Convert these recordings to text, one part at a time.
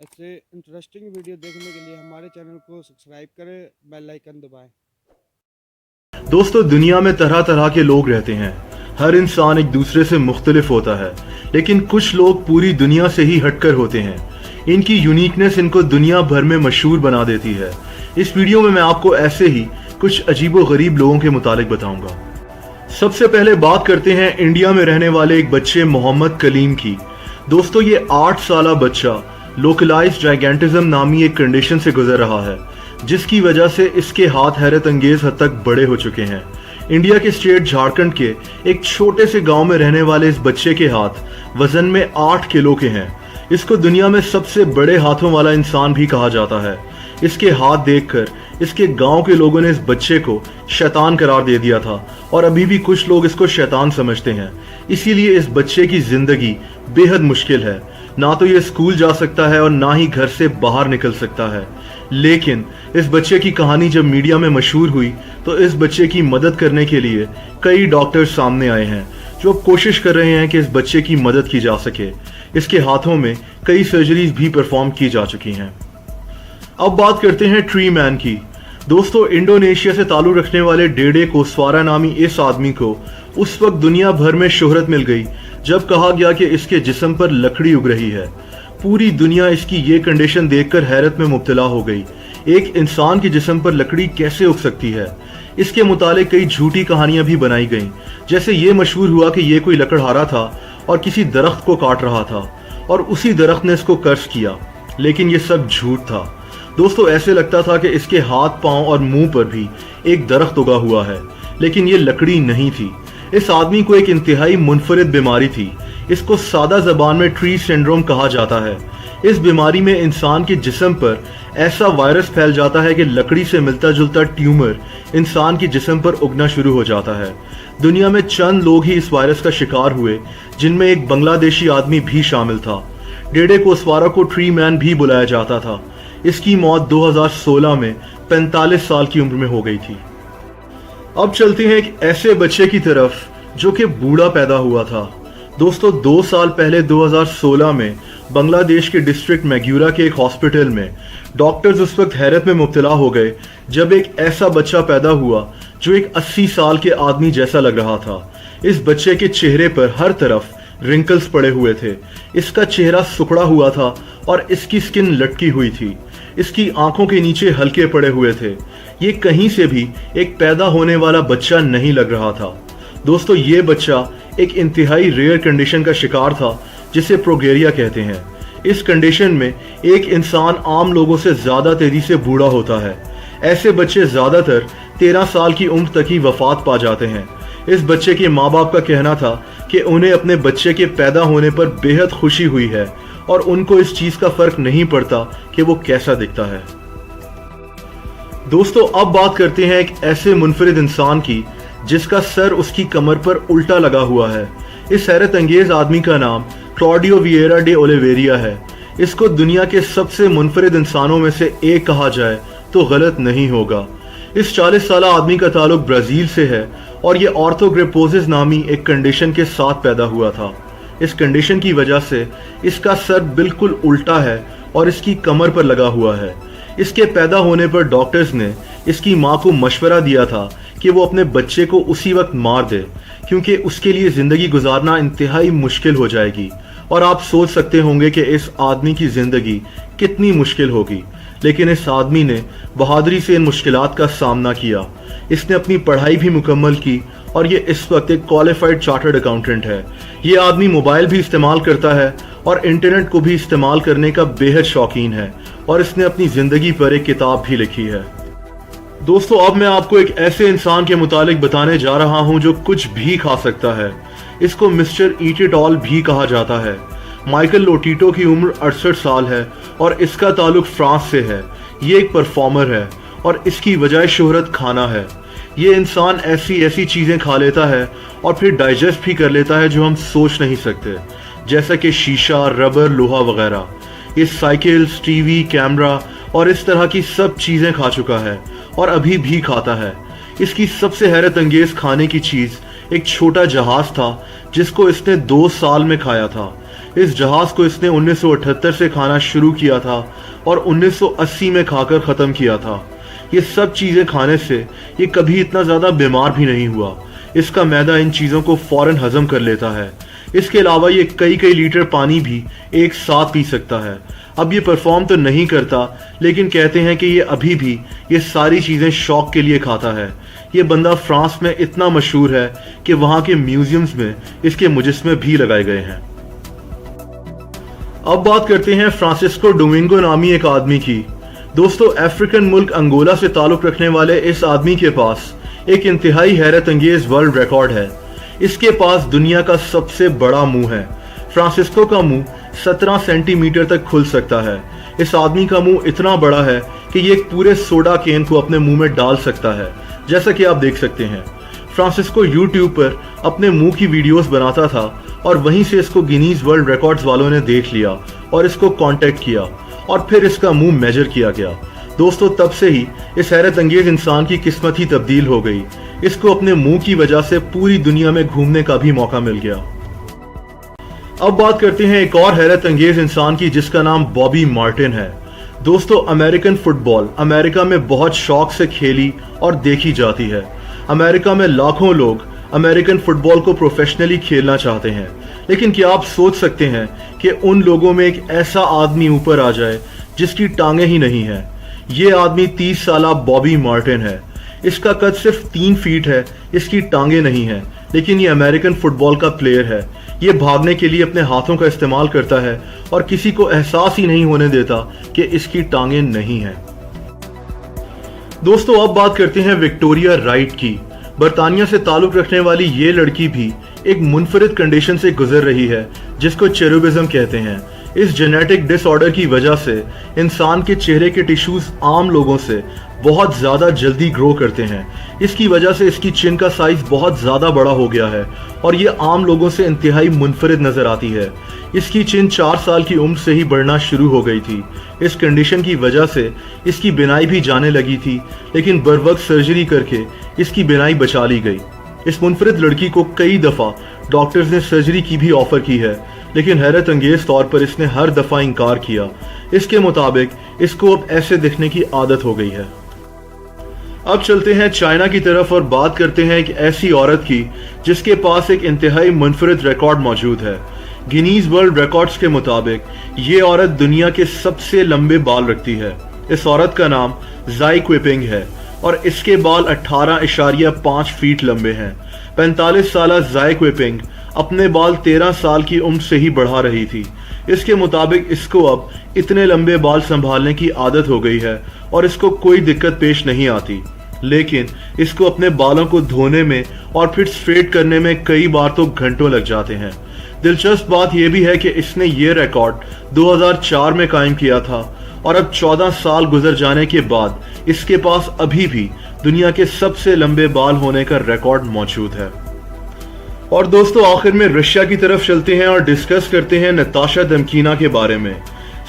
ऐसे interesting video देखने के लिए हमारे चैनल को सब्सक्राइब करें, बेल आइकन दबाएं। दोस्तों, दुनिया में तरह तरह के लोग रहते हैं। हर इंसान एक दूसरे से मुख्तलिफ होता है, लेकिन कुछ लोग पूरी दुनिया से ही हटकर होते हैं। इनकी यूनिकनेस इनको दुनिया भर में मशहूर बना देती है। इस वीडियो में मैं आपको ऐसे ही कुछ अजीबो गरीब लोगों के मुतालिक बताऊंगा। सबसे पहले बात करते हैं इंडिया में रहने वाले एक बच्चे मोहम्मद कलीम की। दोस्तों, ये 8 साला बच्चा लोकलाइज्ड जाइगेंटिज्म नामी एक कंडीशन से गुजर रहा है, जिसकी वजह से इसके हाथ हैरत अंगेज हद तक बड़े हो चुके हैं। इंडिया के स्टेट झारखंड के एक छोटे से गांव में रहने वाले इस बच्चे के हाथ वजन में 8 किलो के हैं। इसको दुनिया में सबसे बड़े हाथों वाला इंसान भी कहा जाता है। इसके हाथ देखकर इसके गांव के लोगों ने इस बच्चे को शैतान करार दे दिया था, और अभी भी कुछ लोग इसको शैतान समझते हैं। इसीलिए इस बच्चे की जिंदगी बेहद मुश्किल है। ना तो ये स्कूल जा सकता है और ना ही घर से बाहर निकल सकता है। लेकिन इस बच्चे की कहानी जब मीडिया में मशहूर हुई तो इस बच्चे की मदद करने के लिए कई डॉक्टर्स सामने आए हैं, जो अब कोशिश कर रहे हैं कि इस बच्चे की मदद की जा सके। इसके हाथों में कई सर्जरीज भी परफॉर्म की जा चुकी हैं। अब बात करते हैं ट्री मैन की। दोस्तों, इंडोनेशिया से ताल्लुक रखने वाले डेडे कोस्वारा नामी इस आदमी को उस वक्त दुनिया भर में शोहरत मिल गई जब कहा गया कि इसके जिस्म पर लकड़ी उग रही है। पूरी दुनिया इसकी ये कंडीशन देखकर हैरत में मुब्तला हो गई। एक इंसान के जिस्म पर लकड़ी कैसे उग सकती है? इसके मुतालिक कई झूठी कहानियां भी बनाई गईं। जैसे ये मशहूर हुआ कि ये कोई लकड़हारा था और किसी दरख्त को काट रहा था और उसी दरख्त ने इसको कर्ज किया, लेकिन ये सब झूठ था। दोस्तों, ऐसे लगता था कि इसके हाथ, पांव और मुंह पर भी एक दरख्त उगा हुआ है, लेकिन ये लकड़ी नहीं थी। इस आदमी को एक इंतहाई मुनफरिद बीमारी थी। इसको सादा जबान में ट्री सिंड्रोम कहा जाता है। इस बीमारी में इंसान के जिस्म पर ऐसा वायरस फैल जाता है कि लकड़ी से मिलता जुलता ट्यूमर इंसान के जिस्म पर उगना शुरू हो जाता है। दुनिया में चंद लोग ही इस वायरस का शिकार हुए, जिनमें एक बांग्लादेशी आदमी भी शामिल था। डेडे कोस्वारा को ट्री मैन भी बुलाया जाता था। इसकी मौत 2016 में 45 साल की उम्र में हो गई थी। अब चलते हैं एक ऐसे बच्चे की तरफ जो कि बूढ़ा पैदा हुआ था। दोस्तों, 2 साल पहले 2016 में बांग्लादेश के डिस्ट्रिक्ट मैग्यूरा के एक हॉस्पिटल में डॉक्टर्स उस वक्त हैरत में मुब्तला हो गए जब एक ऐसा बच्चा पैदा हुआ जो एक 80 साल के आदमी जैसा लग रहा था। इस बच्चे के चेहरे पर हर तरफ रिंकल्स पड़े हुए थे। इसका चेहरा सुखड़ा हुआ था और इसकी स्किन लटकी हुई थी। इसकी आंखों के नीचे हल्के पड़े हुए थे। ये कहीं से भी एक पैदा होने वाला बच्चा नहीं लग रहा था। दोस्तों, ये बच्चा एक इंतहाई रेयर कंडीशन का शिकार था, जिसे प्रोगेरिया कहते हैं। इस कंडीशन में एक इंसान आम लोगों से ज्यादा तेजी से बूढ़ा होता है। ऐसे बच्चे ज्यादातर 13 साल की उम्र तक ही वफात पा जाते हैं। इस बच्चे के माँ बाप का कहना था कि उन्हें अपने बच्चे के पैदा होने पर बेहद खुशी हुई है और उनको इस चीज का फर्क नहीं पड़ता कि वो कैसा दिखता है। दोस्तों, अब बात करते हैं एक ऐसे मुनफरिद इंसान की जिसका सर उसकी कमर पर उल्टा लगा हुआ है। इस हैरत अंगेज आदमी का नाम क्लॉडियो विएरा डे ओलिवेरिया है। इसको दुनिया के सबसे मुनफरिद इंसानों में से एक कहा जाए तो गलत नहीं होगा। इस 40 साला आदमी का ताल्लुक ब्राजील से है और ये ऑर्थोग्रेपोसिस नामी एक कंडीशन के साथ पैदा हुआ था। इस कंडीशन की वजह से इसका सर बिल्कुल उल्टा है और इसकी कमर पर लगा हुआ है। इसके पैदा होने पर डॉक्टर्स ने इसकी माँ को मशवरा दिया था कि वो अपने बच्चे को उसी वक्त मार दे, क्योंकि उसके लिए जिंदगी गुजारना इंतहाई मुश्किल हो जाएगी। और आप सोच सकते होंगे कि इस आदमी की जिंदगी कितनी मुश्किल होगी, लेकिन इस आदमी ने बहादुरी से इन मुश्किलात का सामना किया। इसने अपनी पढ़ाई भी मुकम्मल की और ये इस वक्त एक क्वालिफाइड चार्टर्ड अकाउंटेंट है। ये आदमी मोबाइल भी इस्तेमाल करता है और इंटरनेट को भी इस्तेमाल करने का बेहद शौकीन है, और इसने अपनी जिंदगी पर एक किताब भी लिखी है। दोस्तों, अब मैं आपको एक ऐसे इंसान के मुतालिक बताने जा रहा हूं जो कुछ भी खा सकता है। इसको मिस्टर ईट इट ऑल भी कहा जाता है। माइकल लोटिटो की उम्र 68 साल है और इसका ताल्लुक फ्रांस से है। ये एक परफॉर्मर है और इसकी वजह शोहरत खाना है। ये इंसान ऐसी चीजें खा लेता है और फिर डाइजेस्ट भी कर लेता है जो हम सोच नहीं सकते, जैसा कि शीशा, रबर, लोहा वगैरह। ये साइकिल्स, टीवी, कैमरा और इस तरह की सब चीजें खा चुका है और अभी भी खाता है। इसकी सबसे हैरत अंगेज खाने की चीज एक छोटा जहाज था जिसको इसने 2 साल में खाया था। इस जहाज को इसने 1978 से खाना शुरू किया था और 1980 में खाकर ख़त्म किया था। ये सब चीज़ें खाने से ये कभी इतना ज़्यादा बीमार भी नहीं हुआ। इसका मैदा इन चीज़ों को फ़ौरन हज़म कर लेता है। इसके अलावा ये कई कई लीटर पानी भी एक साथ पी सकता है। अब ये परफॉर्म तो नहीं करता, लेकिन कहते हैं कि ये अभी भी ये सारी चीज़ें शौक के लिए खाता है। ये बंदा फ्रांस में इतना मशहूर है कि वहाँ के म्यूजियम्स में इसके मुजस्मे भी लगाए गए हैं। अब बात करते हैं फ्रांसिस्को डोमिंगो नामी एक आदमी की। दोस्तों, अफ्रीकन मुल्क अंगोला से ताल्लुक़ रखने वाले इस आदमी के पास एक इंतहाई हैरत अंगेज वर्ल्ड रिकॉर्ड है। इसके पास दुनिया का सबसे बड़ा मुंह है। फ्रांसिस्को का मुंह 17 सेंटीमीटर तक खुल सकता है। इस आदमी का मुंह इतना बड़ा है कि ये एक पूरे सोडा केन को अपने मुंह में डाल सकता है, जैसा कि आप देख सकते हैं। फ्रांसिस्को यूट्यूब पर अपने मुंह की वीडियोस बनाता था और वहीं से इसको गिनीज वर्ल्ड रिकॉर्ड्स वालों ने देख लिया और इसको कांटेक्ट किया और फिर इसका मुंह मेजर किया गया। दोस्तों, तब से ही इस हैरत अंगेज इंसान की किस्मत ही तब्दील हो गई। इसको अपने मुंह की वजह से पूरी दुनिया में घूमने का भी मौका मिल गया। अब बात करते हैं एक और हैरत अंगेज इंसान की, जिसका नाम बॉबी मार्टिन है। दोस्तों, अमेरिकन फुटबॉल अमेरिका में बहुत शौक से खेली और देखी जाती है। अमेरिका में लाखों लोग अमेरिकन फुटबॉल को प्रोफेशनली खेलना चाहते हैं, लेकिन क्या आप सोच सकते हैं कि उन लोगों में एक ऐसा आदमी ऊपर आ जाए जिसकी टांगें ही नहीं है। ये आदमी 30 साला बॉबी मार्टिन है। इसका कद सिर्फ 3 फीट है, इसकी टांगें नहीं है, लेकिन ये अमेरिकन फुटबॉल का प्लेयर है। ये भागने के लिए अपने हाथों का इस्तेमाल करता है और किसी को एहसास ही नहीं होने देता कि इसकी टांगें नहीं हैं। दोस्तों, अब बात करते हैं विक्टोरिया राइट की। बरतानिया से ताल्लुक़ रखने वाली ये लड़की भी एक मुनफरिद कंडीशन से गुजर रही है, जिसको चेरुबिज्म कहते हैं। इस जेनेटिक डिसऑर्डर की वजह से इंसान के चेहरे के टिश्यूज आम लोगों से बहुत ज़्यादा जल्दी ग्रो करते हैं। इसकी वजह से इसकी चिन का साइज बहुत ज़्यादा बड़ा हो गया है और ये आम लोगों से इंतहाई मुनफरिद नज़र आती है। इसकी चिन 4 साल की उम्र से ही बढ़ना शुरू हो गई थी। इस कंडीशन की वजह से इसकी बिनाई भी जाने लगी थी, लेकिन बरवक्त सर्जरी करके इसकी बिनाई बचा ली गई। इस मुनफरिद लड़की को कई दफ़ा डॉक्टर्स ने सर्जरी की भी ऑफर की है, लेकिन हैरत अंगेज तौर पर इसने हर दफ़ा इनकार किया। इसके मुताबिक इसको अब ऐसे दिखने की आदत हो गई है। अब चलते हैं चाइना की तरफ और बात करते हैं एक ऐसी औरत की जिसके पास एक इंतहाई मुनफरिद रिकॉर्ड मौजूद है। गिनीज वर्ल्ड रिकॉर्ड्स के मुताबिक ये औरत दुनिया के सबसे लंबे बाल रखती है। इस औरत का नाम ज़ाई क्विपिंग है और इसके बाल 18.5 फीट लंबे हैं। 45 साला ज़ाई क्विपिंग अपने बाल 13 साल की उम्र से ही बढ़ा रही थी। इसके मुताबिक इसको अब इतने लंबे बाल संभालने की आदत हो गई है और इसको कोई दिक्कत पेश नहीं आती, लेकिन इसको अपने बालों को धोने में और फिर स्ट्रेट करने में कई बार तो घंटों लग जाते हैं। दिलचस्प बात यह भी है कि इसने ये रिकॉर्ड 2004 में कायम किया था और अब 14 साल गुजर जाने के बाद इसके पास अभी भी दुनिया के सबसे लंबे बाल होने का रिकॉर्ड मौजूद है। और दोस्तों, आखिर में रशिया की तरफ चलते हैं और डिस्कस करते हैं नताशा दमकीना के बारे में।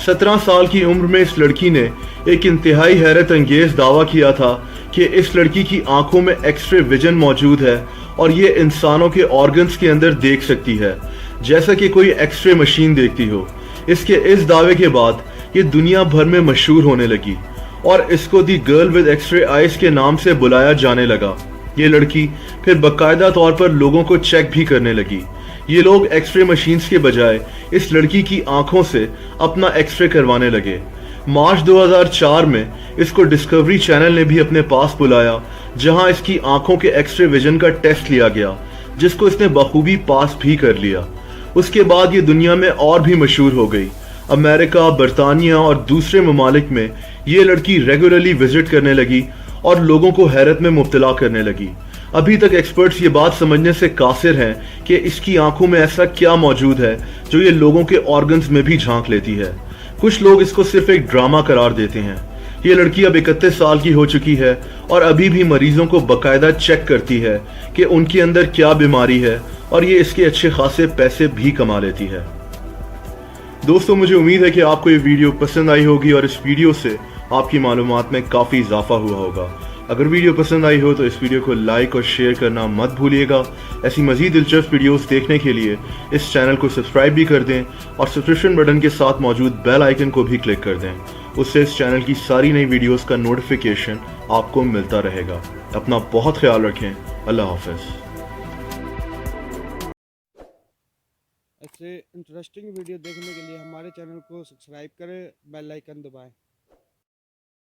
17 साल की उम्र में इस लड़की ने एक इंतहाई हैरत अंगेज दावा किया था कि इस लड़की की आंखों में एक्सरे विजन मौजूद है और ये इंसानों के ऑर्गन्स के अंदर देख सकती है, जैसा कि कोई एक्सरे मशीन देखती हो। इसके इस दावे के बाद ये दुनिया भर में मशहूर होने लगी और इसको the girl with x-ray eyes के नाम से बुलाया जाने लगा। ये लड़की फिर बाकायदा तौर पर लोगों को चेक भी करने लगी। ये लोग एक्सरे मशीन्स के बजाय इस लड़की की आंखों से अपना एक्सरे करवाने लगे। मार्च 2004 में इसको डिस्कवरी चैनल ने भी अपने पास बुलाया, जहां इसकी आंखों के एक्सरे विजन का टेस्ट लिया गया, जिसको इसने बखूबी पास भी कर लिया। उसके बाद ये दुनिया में और भी मशहूर हो गई। अमेरिका, बरतानिया और दूसरे ममालिक में ये लड़की रेगुलरली विजिट करने लगी और लोगों को हैरत में मुब्तला करने लगी। अभी तक एक्सपर्ट्स ये बात समझने से कासिर हैं कि इसकी आंखों में ऐसा क्या मौजूद है जो ये लोगों के ऑर्गन्स में भी झांक लेती है। कुछ लोग इसको सिर्फ एक ड्रामा करार देते हैं। ये लड़की अब 31 साल की हो चुकी है और अभी भी मरीजों को बाकायदा चेक करती है कि उनके अंदर क्या बीमारी है और ये इसके अच्छे खासे पैसे भी कमा लेती है। दोस्तों, मुझे उम्मीद है कि आपको ये वीडियो पसंद आई होगी और इस वीडियो से आपकी मालूमात में काफ़ी इजाफा हुआ होगा। اگر ویڈیو پسند آئی ہو تو اس ویڈیو کو لائک اور شیئر کرنا مت بھولیے گا. ایسی مزید دلچسپ ویڈیوز دیکھنے کے لیے اس چینل کو سبسکرائب بھی کر دیں اور سبسکرپشن بٹن کے ساتھ موجود بیل آئیکن کو بھی کلک کر دیں. اس سے اس چینل کی ساری نئی ویڈیوز کا نوٹیفیکیشن آپ کو ملتا رہے گا. اپنا بہت خیال رکھیں. اللہ حافظ. ایسے انٹرسٹنگ ویڈیو دیکھنے کے لیے ہمارے چینل کو سبسکرائب کریں، بیل آئیکن دبائیں.